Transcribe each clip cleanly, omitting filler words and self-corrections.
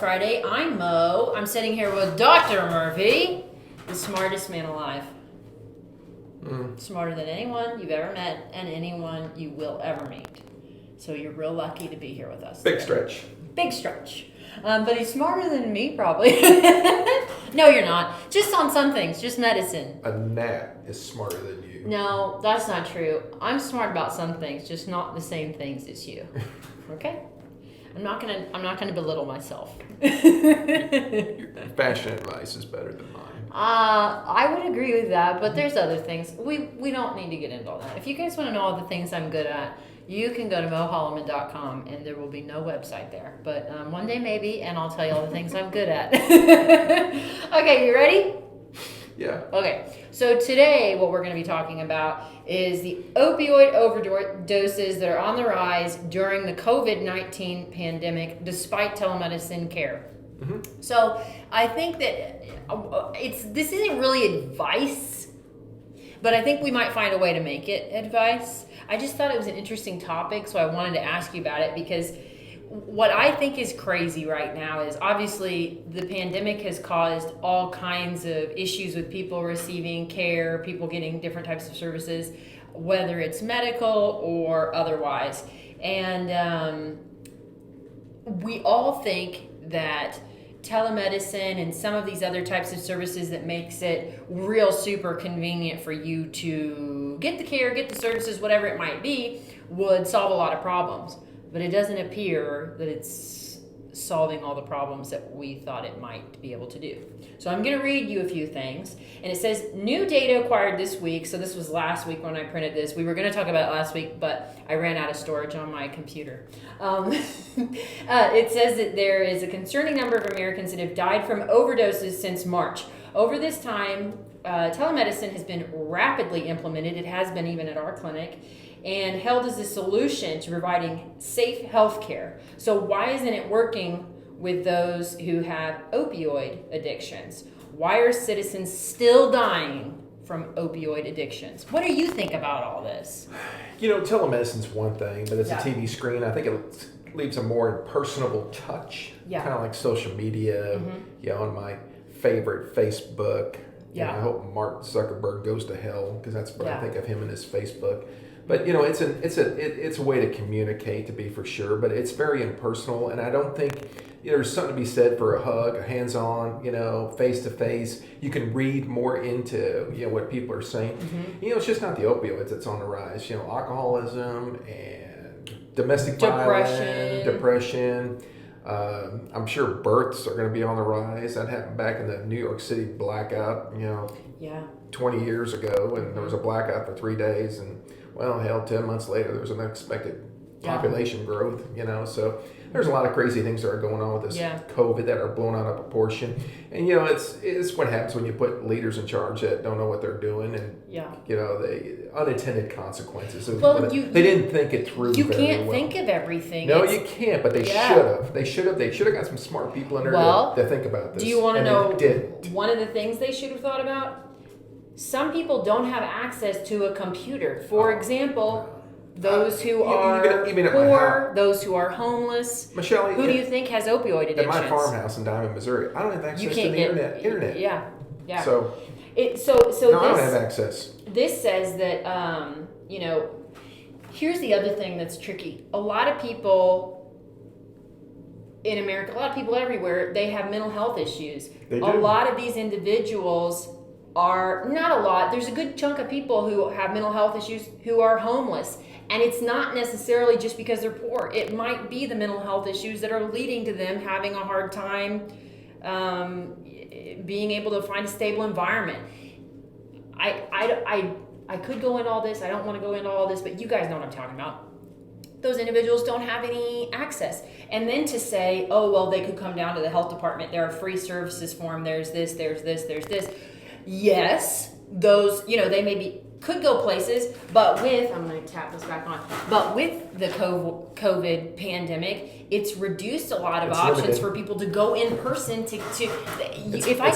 Friday. I'm Mo. I'm sitting here with Dr. Murphy, the smartest man alive. Smarter than anyone you've ever met and anyone you will ever meet. So you're real lucky to be here with us. Big stretch. Big stretch. But he's smarter than me, probably. No, you're not. Just on some things. Just medicine. A gnat is smarter than you. No, that's not true. I'm smart about some things, just not the same things as you. Okay? I'm not gonna belittle myself. Fashion advice is better than mine. I would agree with that, but there's other things. We don't need to get into all that. If you guys want to know all the things I'm good at, you can go to moholloman.com and there will be no website there. But one day maybe, and I'll tell you all the things I'm good at. Okay, you ready? Yeah. Okay, so today what we're going to be talking about is the opioid overdoses that are on the rise during the COVID-19 pandemic, despite telemedicine care. Mm-hmm. So I think that this isn't really advice, but I think we might find a way to make it advice. I just thought it was an interesting topic, so I wanted to ask you about it because what I think is crazy right now is obviously the pandemic has caused all kinds of issues with people receiving care, people getting different types of services, whether it's medical or otherwise. And we all think that telemedicine and some of these other types of services that makes it real super convenient for you to get the care, get the services, whatever it might be, would solve a lot of problems. But it doesn't appear that it's solving all the problems that we thought it might be able to do. So I'm going to read you a few things. And it says, new data acquired this week. So this was last week when I printed this. We were going to talk about it last week, but I ran out of storage on my computer. It says that there is a concerning number of Americans that have died from overdoses since March. Over this time, telemedicine has been rapidly implemented. It has been even at our clinic. And held as a solution to providing safe health care. So why isn't it working with those who have opioid addictions? Why are citizens still dying from opioid addictions? What do you think about all this? You know, telemedicine's one thing, but it's Yeah. a TV screen. I think it leaves a more personable touch. Yeah. Kind of like social media, on my favorite Facebook. Yeah. And I hope Mark Zuckerberg goes to hell because that's what I think of him and his Facebook. But it's a way to communicate, to be for sure, but it's very impersonal, and I don't think there's something to be said for a hug, a hands-on, face to face. You can read more into what people are saying. Mm-hmm. It's just not the opioids that's on the rise. Alcoholism and domestic violence, depression. I'm sure births are going to be on the rise. That happened back in the New York City blackout. 20 years ago, and there was a blackout for 3 days, and 10 months later, there was an unexpected population growth, so there's a lot of crazy things that are going on with this COVID that are blown out of proportion. And, it's what happens when you put leaders in charge that don't know what they're doing and, the unintended consequences. They didn't think it through. You can't think of everything. No, you can't, but they should have. They should have got some smart people in there to think about this. Do you want to know didn't. One of the things they should have thought about? Some people don't have access to a computer. For example, those who are even poor, those who are homeless. Michelle, who do you think has opioid addictions? At my farmhouse in Diamond, Missouri, I don't have access to the internet. Yeah. So I don't have access. This says that here's the other thing that's tricky. A lot of people in America, a lot of people everywhere, they have mental health issues. They do. A lot of these individuals are not a lot. There's a good chunk of people who have mental health issues who are homeless. And it's not necessarily just because they're poor. It might be the mental health issues that are leading to them having a hard time being able to find a stable environment. I could go into all this. I don't want to go into all this, but you guys know what I'm talking about. Those individuals don't have any access. And then to say, they could come down to the health department. There are free services for them. There's this, there's this. Yes, those, they could go places, but I'm going to tap this back on, but with the COVID pandemic, it's reduced a lot of options limited. for people to go in person It's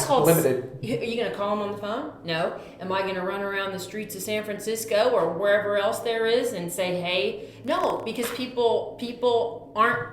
limited. Are you going to call them on the phone? No. Am I going to run around the streets of San Francisco or wherever else there is and say, hey? No, because people aren't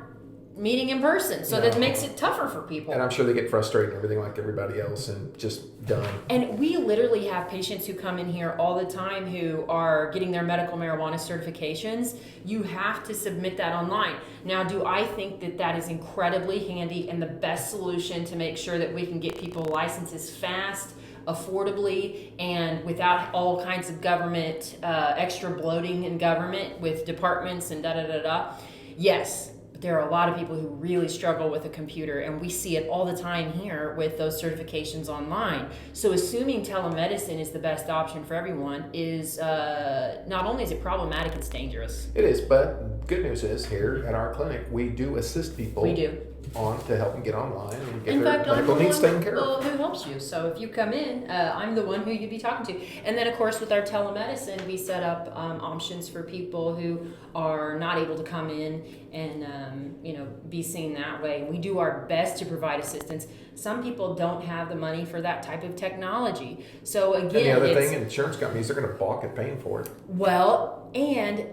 meeting in person. So that makes it tougher for people. And I'm sure they get frustrated and everything like everybody else and just done. And we literally have patients who come in here all the time who are getting their medical marijuana certifications. You have to submit that online. Now, do I think that that is incredibly handy and the best solution to make sure that we can get people licenses fast, affordably, and without all kinds of government, extra bloating in government with departments and da-da-da-da? Yes. There are a lot of people who really struggle with a computer, and we see it all the time here with those certifications online. So assuming telemedicine is the best option for everyone is not only is it problematic, it's dangerous. It is, but good news is here at our clinic, we do assist people. We do. On to help them get online and get In their fact, medical needs taken care of. Well, who helps you? So if you come in, I'm the one who you'd be talking to. And then, of course, with our telemedicine, we set up options for people who are not able to come in and be seen that way. We do our best to provide assistance. Some people don't have the money for that type of technology. So again, and the other thing, insurance companies are going to balk at paying for it. Well, and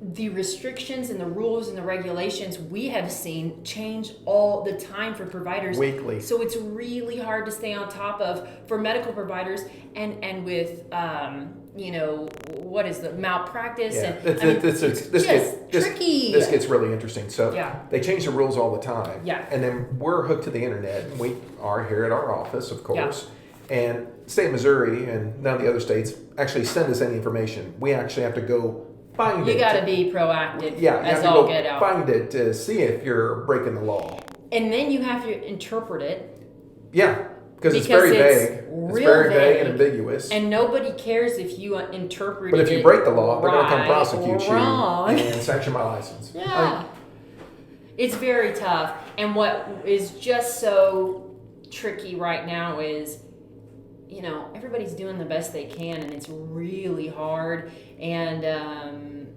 the restrictions and the rules and the regulations we have seen change all the time for providers. Weekly. So it's really hard to stay on top of for medical providers and with what is the malpractice and this tricky. This gets really interesting. So Yeah. they change the rules all the time. Yeah. And then we're hooked to the internet, and we are here at our office, of course. Yeah. And state of Missouri and none of the other states actually send us any information. We actually have to go find it. You got to be proactive. Yeah, you as have to all go get out. find it to see if you're breaking the law. And then you have to interpret it. Yeah, because it's very vague. It's very vague and ambiguous. And nobody cares if you interpret it. But if you break the law, they're going to come prosecute you wrong. and sanction my license. Yeah. It's very tough. And what is just so tricky right now is, everybody's doing the best they can, and it's really hard. And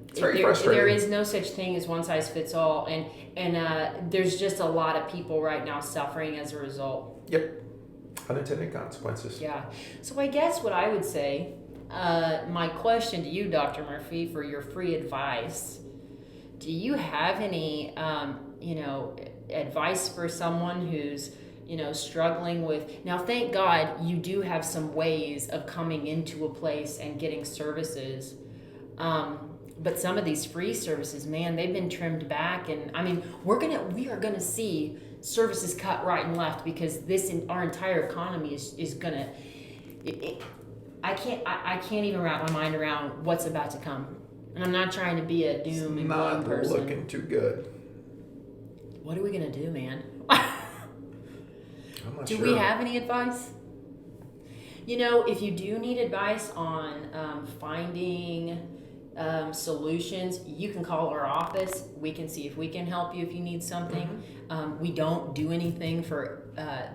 it's very frustrating. There is no such thing as one size fits all, and there's just a lot of people right now suffering as a result. Yep, unintended consequences. Yeah. So I guess what I would say, my question to you, Dr. Murphy, for your free advice, do you have any, advice for someone who's struggling with, now thank God you do have some ways of coming into a place and getting services, but some of these free services, man, they've been trimmed back, and we are gonna see services cut right and left because our entire economy is gonna, I can't even wrap my mind around what's about to come, and I'm not trying to be a doom and gloom person. Not looking too good. What are we gonna do, man? Do we have any advice? If you do need advice on finding solutions, you can call our office. We can see if we can help you if you need something. Mm-hmm. We don't do anything for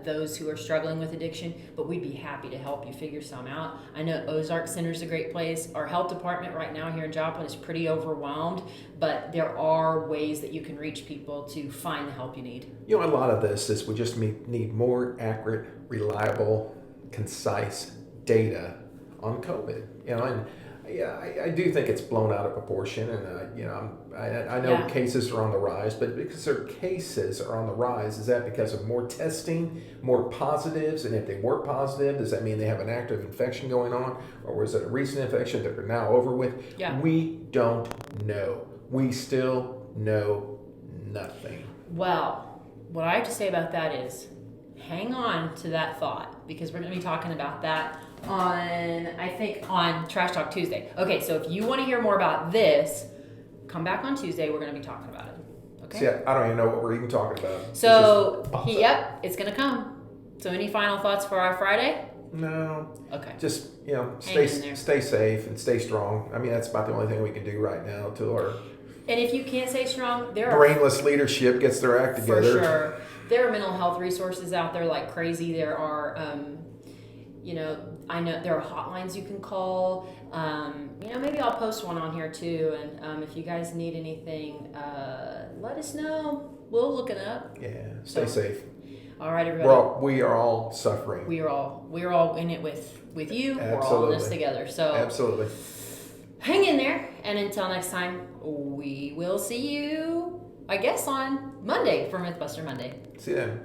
those who are struggling with addiction, but we'd be happy to help you figure some out. I know Ozark Center is a great place. Our health department right now here in Joplin is pretty overwhelmed, but there are ways that you can reach people to find the help you need. A lot of this is we just need more accurate, reliable, concise data on COVID. And I do think it's blown out of proportion, and I know cases are on the rise, but because their cases are on the rise, is that because of more testing, more positives? And if they were positive, does that mean they have an active infection going on, or was it a recent infection that they're now over with? Yeah. We don't know. We still know nothing. Well, what I have to say about that is, hang on to that thought, because we're going to be talking about that on Trash Talk Tuesday. Okay, so if you want to hear more about this, come back on Tuesday. We're going to be talking about it. Okay. See, I don't even know what we're even talking about. So, it's going to come. So, any final thoughts for our Friday? No. Okay. Just, stay safe and stay strong. That's about the only thing we can do right now till our... And if you can't stay strong, brainless leadership gets their act together. For sure. There are mental health resources out there like crazy. There are, I know there are hotlines you can call. Maybe I'll post one on here too. And if you guys need anything, let us know. We'll look it up. Yeah. Stay safe. All right, everybody. We are all suffering. We are all in it with you. Absolutely. We're all in this together. So absolutely. Hang in there. And until next time, we will see you I guess, on Monday for Mythbuster Monday. See you then.